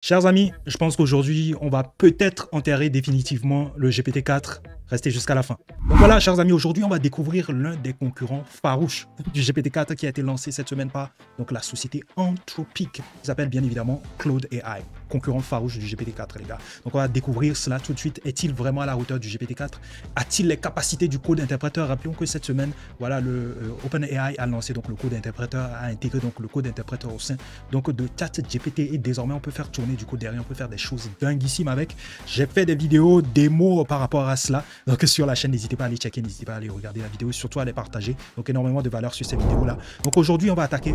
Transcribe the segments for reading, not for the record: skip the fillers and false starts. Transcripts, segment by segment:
Chers amis, je pense qu'aujourd'hui, on va peut-être enterrer définitivement le GPT-4. Restez jusqu'à la fin. Donc voilà, chers amis, aujourd'hui, on va découvrir l'un des concurrents farouches du GPT-4 qui a été lancé cette semaine par donc, la société Anthropic, qui s'appelle bien évidemment Claude AI, concurrent farouche du GPT-4, les gars. Donc on va découvrir cela tout de suite. Est-il vraiment à la hauteur du GPT-4? A-t-il les capacités du code interpréteur? Rappelons que cette semaine, voilà, le OpenAI a lancé donc le code interpréteur, a intégré donc le code interpréteur au sein donc de ChatGPT et désormais on peut faire tourner du code derrière, on peut faire des choses dinguissimes avec. J'ai fait des vidéos, démos par rapport à cela. Donc sur la chaîne, n'hésitez pas à aller checker, n'hésitez pas à aller regarder la vidéo, surtout à les partager. Donc énormément de valeur sur ces vidéos-là. Donc aujourd'hui, on va attaquer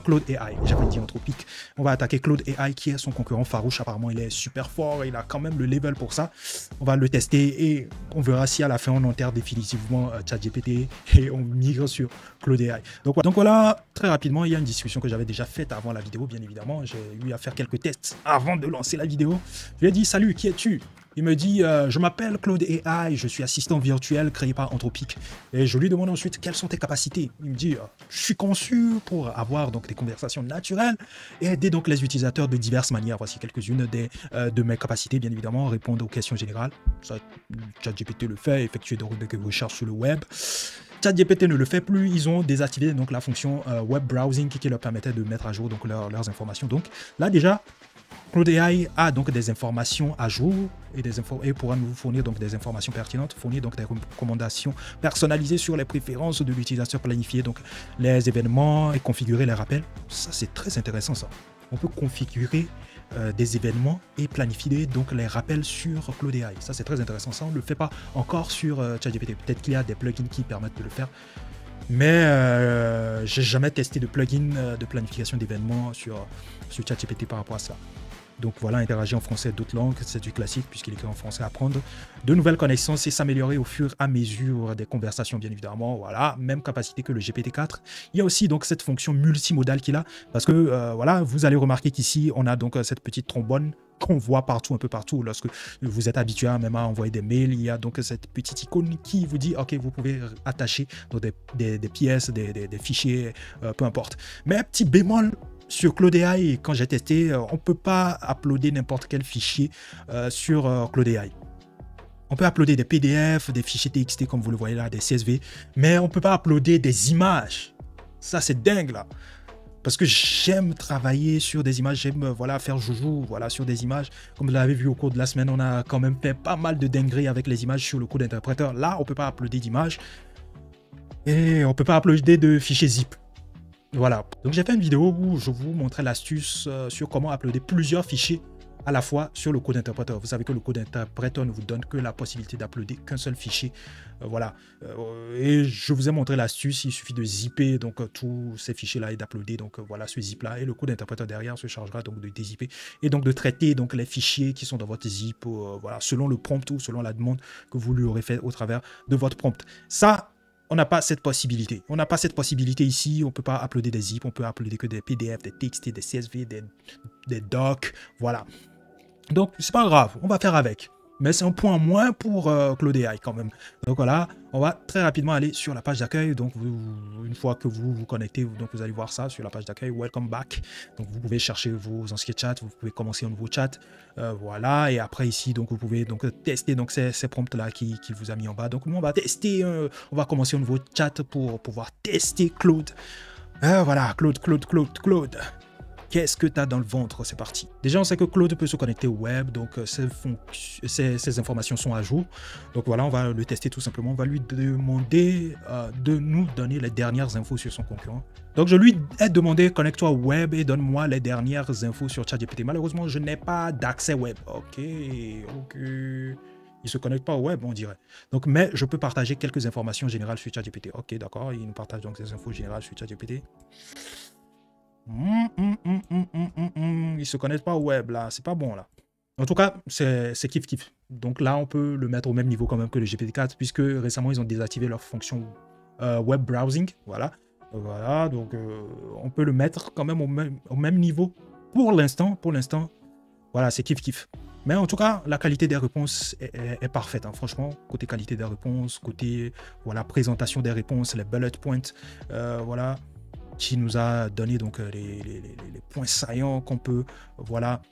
Claude AI. J'avais dit Anthropic. On va attaquer Claude AI qui est son concurrent farouche. Apparemment, il est super fort. Il a quand même le level pour ça. On va le tester et on verra si à la fin, on enterre définitivement ChatGPT et on migre sur Claude AI. Donc voilà, très rapidement, il y a une discussion que j'avais déjà faite avant la vidéo, bien évidemment. J'ai eu à faire quelques tests avant de lancer la vidéo. Je lui ai dit, salut, qui es-tu? Il me dit, je m'appelle Claude AI, je suis assistant virtuel créé par Anthropic. Et je lui demande ensuite, quelles sont tes capacités? Il me dit, je suis conçu pour avoir donc des conversations naturelles et aider donc les utilisateurs de diverses manières. Voici quelques-unes de mes capacités, bien évidemment, répondre aux questions générales. Ça, ChatGPT le fait, effectuer des recherches sur le web. ChatGPT ne le fait plus, ils ont désactivé donc la fonction web browsing qui leur permettait de mettre à jour donc leurs informations. Donc là déjà, Claude AI a donc des informations à jour et pourra nous fournir donc des informations pertinentes, fournir donc des recommandations personnalisées sur les préférences de l'utilisateur, planifier donc les événements et configurer les rappels. Ça c'est très intéressant ça. On peut configurer des événements et planifier donc les rappels sur Claude AI. Ça c'est très intéressant. Ça on ne le fait pas encore sur ChatGPT. Peut-être qu'il y a des plugins qui permettent de le faire. Mais j'ai jamais testé de plugin de planification d'événements sur ChatGPT par rapport à ça. Donc voilà, interagir en français d'autres langues, c'est du classique puisqu'il est écrit en français, apprendre de nouvelles connaissances et s'améliorer au fur et à mesure des conversations, bien évidemment. Voilà, même capacité que le GPT-4. Il y a aussi donc cette fonction multimodale qu'il a parce que voilà, vous allez remarquer qu'ici, on a donc cette petite trombone qu'on voit partout, un peu partout. Lorsque vous êtes habitué à même à envoyer des mails, il y a donc cette petite icône qui vous dit, ok, vous pouvez attacher donc des pièces, des fichiers, peu importe. Mais petit bémol, sur Claude AI, quand j'ai testé, on ne peut pas uploader n'importe quel fichier sur Claude AI. On peut uploader des PDF, des fichiers TXT comme vous le voyez là, des CSV, mais on ne peut pas uploader des images. Ça, c'est dingue là. Parce que j'aime travailler sur des images, j'aime voilà, faire joujou voilà, sur des images. Comme vous l'avez vu au cours de la semaine, on a quand même fait pas mal de dingueries avec les images sur le code interpréteur. Là, on ne peut pas uploader d'images et on ne peut pas uploader de fichiers zip. Voilà, donc j'ai fait une vidéo où je vous montrais l'astuce sur comment uploader plusieurs fichiers à la fois sur le code interpréteur. Vous savez que le code interpréteur ne vous donne que la possibilité d'uploader qu'un seul fichier. Voilà, et je vous ai montré l'astuce, il suffit de zipper donc tous ces fichiers-là et d'uploader donc voilà ce zip-là et le code interpréteur derrière se chargera donc de dézipper et donc de traiter donc les fichiers qui sont dans votre zip, voilà, selon le prompt ou selon la demande que vous lui aurez fait au travers de votre prompt. Ça, on n'a pas cette possibilité. On n'a pas cette possibilité ici. On ne peut pas uploader des zip. On peut uploader que des PDF, des TXT, des CSV, des docs. Voilà. Donc, c'est pas grave. On va faire avec. Mais c'est un point moins pour Claude AI quand même. Donc voilà, on va très rapidement aller sur la page d'accueil. Donc une fois que vous vous connectez, donc vous allez voir ça sur la page d'accueil. Welcome back. Donc vous pouvez chercher vos anciens chats, vous pouvez commencer un nouveau chat. Voilà, et après ici, donc vous pouvez donc tester donc ces prompts là qui vous a mis en bas. Donc nous on va tester, on va commencer un nouveau chat pour pouvoir tester Claude. Voilà, Claude. Qu'est-ce que tu as dans le ventre? C'est parti. Déjà, on sait que Claude peut se connecter au web, donc ces informations sont à jour. Donc voilà, on va le tester tout simplement. On va lui demander de nous donner les dernières infos sur son concurrent. Donc je lui ai demandé, connecte-toi au web et donne-moi les dernières infos sur ChatGPT. Malheureusement, je n'ai pas d'accès web. Ok. Il ne se connecte pas au web, on dirait. Donc, mais je peux partager quelques informations générales sur ChatGPT. Ok, d'accord. Il nous partage donc ces infos générales sur ChatGPT. Ils se connectent pas au web là, c'est pas bon là. En tout cas, c'est kiff. Donc là, on peut le mettre au même niveau quand même que le GPT-4 puisque récemment ils ont désactivé leur fonction web browsing. Voilà, voilà. Donc on peut le mettre quand même au même niveau pour l'instant. Voilà, c'est kiff. Mais en tout cas, la qualité des réponses est parfaite. Hein. Franchement, côté qualité des réponses, côté voilà présentation des réponses, les bullet points, voilà. qui nous a donné donc les points saillants qu'on peut voilà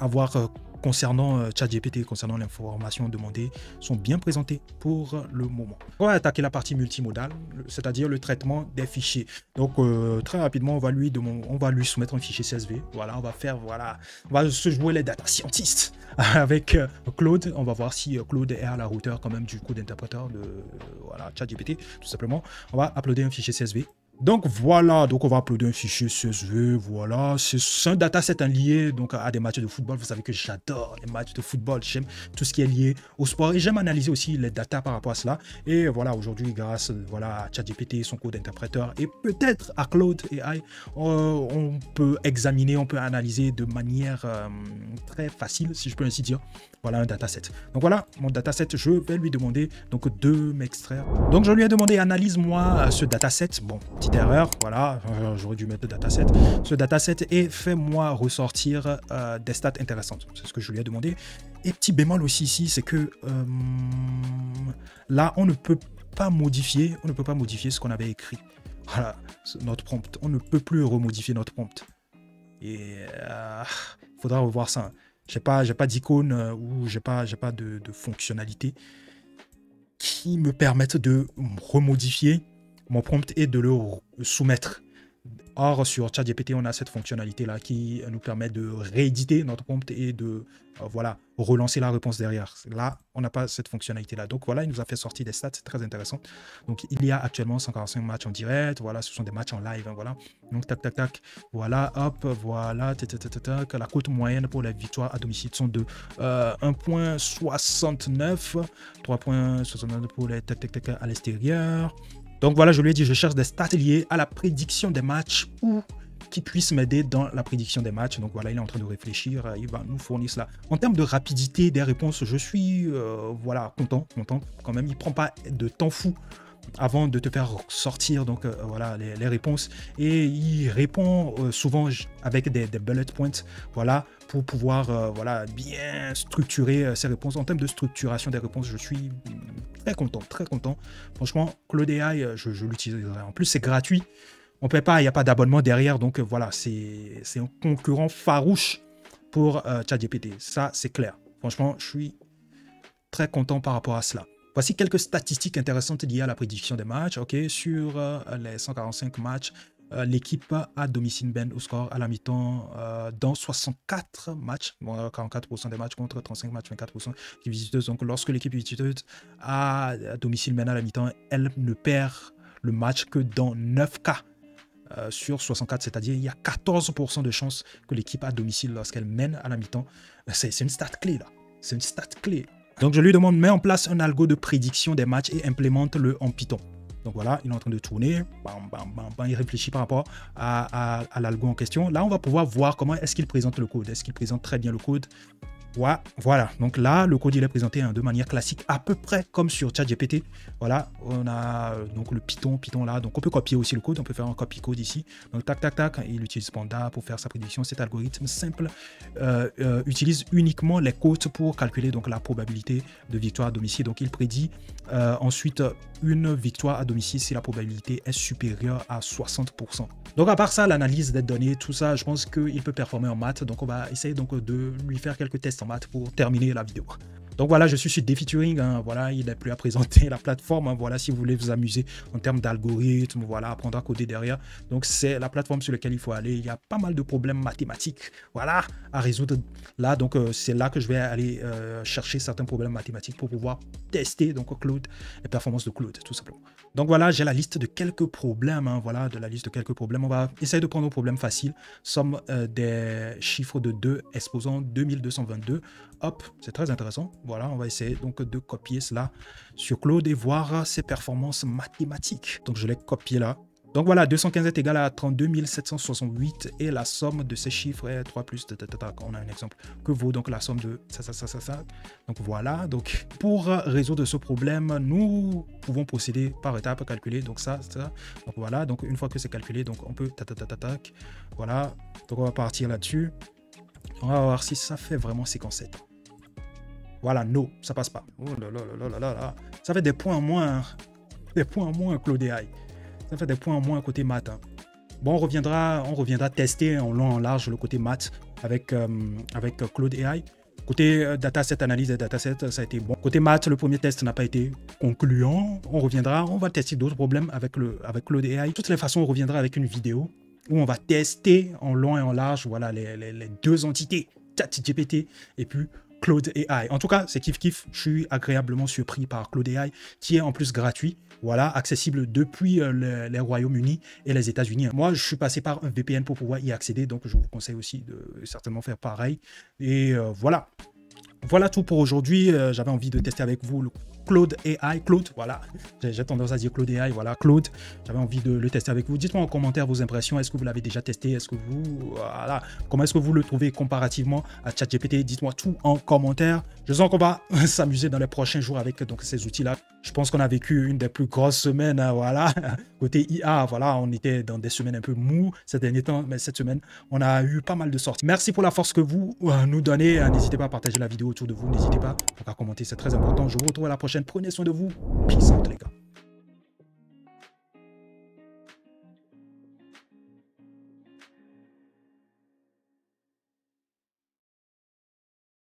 avoir concernant ChatGPT, concernant l'information demandée, sont bien présentés pour le moment. On va attaquer la partie multimodale, c'est-à-dire le traitement des fichiers. Donc très rapidement, on va lui soumettre un fichier CSV. Voilà, on va se jouer les data scientists avec Claude. On va voir si Claude est à la hauteur quand même du code interpréteur de voilà, ChatGPT, tout simplement. On va uploader un fichier CSV. Donc voilà, donc on va uploader un fichier CSV, voilà, c'est un dataset lié donc à des matchs de football. Vous savez que j'adore les matchs de football, j'aime tout ce qui est lié au sport et j'aime analyser aussi les datas par rapport à cela. Et voilà, aujourd'hui, grâce voilà, à ChatGPT, son code interpréteur et peut-être à Claude AI, on peut examiner, on peut analyser de manière très facile, si je peux ainsi dire, voilà un dataset. Donc voilà, mon dataset, je vais lui demander donc de m'extraire. Donc je lui ai demandé, analyse-moi ce dataset. Bon, petite erreur, voilà, j'aurais dû mettre le dataset. Ce dataset et fais-moi ressortir des stats intéressantes. C'est ce que je lui ai demandé. Et petit bémol aussi ici, c'est que là, on ne peut pas modifier ce qu'on avait écrit. Voilà, notre prompt. On ne peut plus remodifier notre prompt. Et il faudra revoir ça. J'ai pas d'icône ou j'ai pas de fonctionnalité qui me permettent de remodifier mon prompt et de le soumettre. Or, sur ChatGPT, on a cette fonctionnalité-là qui nous permet de rééditer notre prompt et de voilà, relancer la réponse derrière. Là, on n'a pas cette fonctionnalité-là. Donc voilà, il nous a fait sortir des stats, c'est très intéressant. Donc il y a actuellement 145 matchs en direct. Voilà, ce sont des matchs en live. Hein, voilà. Donc tac, tac, tac. Voilà, hop, voilà. La cote moyenne pour les victoires à domicile sont de 1,69, 3,69 pour les tac, tac, tac à l'extérieur. Donc voilà, je lui ai dit, je cherche des stats liées à la prédiction des matchs ou qui puissent m'aider dans la prédiction des matchs. Donc voilà, il est en train de réfléchir, il va nous fournir cela. En termes de rapidité des réponses, je suis voilà, content quand même. Il ne prend pas de temps fou avant de te faire sortir donc voilà les réponses et il répond souvent avec des bullet points voilà pour pouvoir voilà bien structurer ses réponses. En termes de structuration des réponses, je suis très content franchement. Claude AI, je l'utiliserai. En plus c'est gratuit, on paie pas, il n'y a pas d'abonnement derrière, donc voilà, c'est un concurrent farouche pour ChatGPT, ça c'est clair. Franchement, je suis très content par rapport à cela. Voici quelques statistiques intéressantes liées à la prédiction des matchs. Ok, sur les 145 matchs, l'équipe à domicile mène au score à la mi-temps dans 64 matchs, bon, 44% des matchs contre 35 matchs, 24% qui visiteuse. Donc lorsque l'équipe visiteuse à domicile mène à la mi-temps, elle ne perd le match que dans 9 cas. Sur 64, c'est-à-dire il y a 14% de chances que l'équipe à domicile, lorsqu'elle mène à la mi-temps, c'est une stat clé là, c'est une stat clé. Donc je lui demande, mets en place un algo de prédiction des matchs et implémente-le en Python. Donc voilà, il est en train de tourner, bam, bam, bam, bam, il réfléchit par rapport à l'algo en question. Là, on va pouvoir voir comment est-ce qu'il présente le code. Est-ce qu'il présente très bien le code? Ouais, voilà, donc là, le code il est présenté de manière classique, à peu près comme sur ChatGPT. Voilà, on a donc le Python là, donc on peut copier aussi le code, on peut faire un copy-code ici. Donc tac, tac, tac, il utilise Panda pour faire sa prédiction. Cet algorithme simple utilise uniquement les côtes pour calculer donc la probabilité de victoire à domicile. Donc il prédit ensuite une victoire à domicile si la probabilité est supérieure à 60%. Donc à part ça, l'analyse des données, tout ça, je pense qu'il peut performer en maths. Donc on va essayer donc de lui faire quelques tests en maths pour terminer la vidéo. Donc voilà, je suis sur DeFi-Turing, hein, voilà, il n'est plus à présenter la plateforme, hein, voilà, si vous voulez vous amuser en termes d'algorithmes, voilà, apprendre à coder derrière. Donc c'est la plateforme sur laquelle il faut aller. Il y a pas mal de problèmes mathématiques, voilà, à résoudre là. Donc c'est là que je vais aller chercher certains problèmes mathématiques pour pouvoir tester donc Claude, les performances de Claude, tout simplement. Donc voilà, j'ai la liste de quelques problèmes, hein, voilà, de la liste de quelques problèmes. On va essayer de prendre un problème facile, somme des chiffres de 2 exposant 2222. Hop, c'est très intéressant. Voilà, on va essayer donc de copier cela sur Claude et voir ses performances mathématiques. Donc je l'ai copié là. Donc voilà, 215 est égal à 32 768 et la somme de ces chiffres est 3 plus... On a un exemple que vaut donc la somme de ça. Donc voilà, donc pour résoudre ce problème, nous pouvons procéder par étapes, calculer donc ça. Donc voilà, donc une fois que c'est calculé, donc on peut voilà, donc on va partir là-dessus. On va voir si ça fait vraiment séquence 7. Voilà, non, ça passe pas. Oh là là là là là là. Ça fait des points en moins. Des points en moins, Claude AI. Ça fait des points en moins côté maths. Hein. Bon, on reviendra tester en long en large le côté maths avec Claude AI. Côté dataset, analyse des datasets, ça a été bon. Côté maths, le premier test n'a pas été concluant. On reviendra, on va tester d'autres problèmes avec Claude AI. De toutes les façons, on reviendra avec une vidéo où on va tester en long et en large, voilà, les deux entités, ChatGPT et puis Claude AI. En tout cas, c'est kiff. Je suis agréablement surpris par Claude AI, qui est en plus gratuit. Voilà, accessible depuis les Royaumes-Unis et les États-Unis. Moi, je suis passé par un VPN pour pouvoir y accéder, donc je vous conseille aussi de certainement faire pareil. Et voilà. Voilà tout pour aujourd'hui. J'avais envie de tester avec vous le Claude AI. Claude, voilà. J'ai tendance à dire Claude AI. Voilà, Claude. J'avais envie de le tester avec vous. Dites-moi en commentaire vos impressions. Est-ce que vous l'avez déjà testé? Est-ce que vous... Voilà. Comment est-ce que vous le trouvez comparativement à ChatGPT? Dites-moi tout en commentaire. Je sens qu'on va s'amuser dans les prochains jours avec donc, ces outils-là. Je pense qu'on a vécu une des plus grosses semaines. Voilà. Côté IA, voilà, on était dans des semaines un peu mou ces derniers temps. Mais cette semaine, on a eu pas mal de sorties. Merci pour la force que vous nous donnez. N'hésitez pas à partager la vidéo autour de vous. N'hésitez pas à commenter, c'est très important. Je vous retrouve à la prochaine. Prenez soin de vous. Peace out, les gars.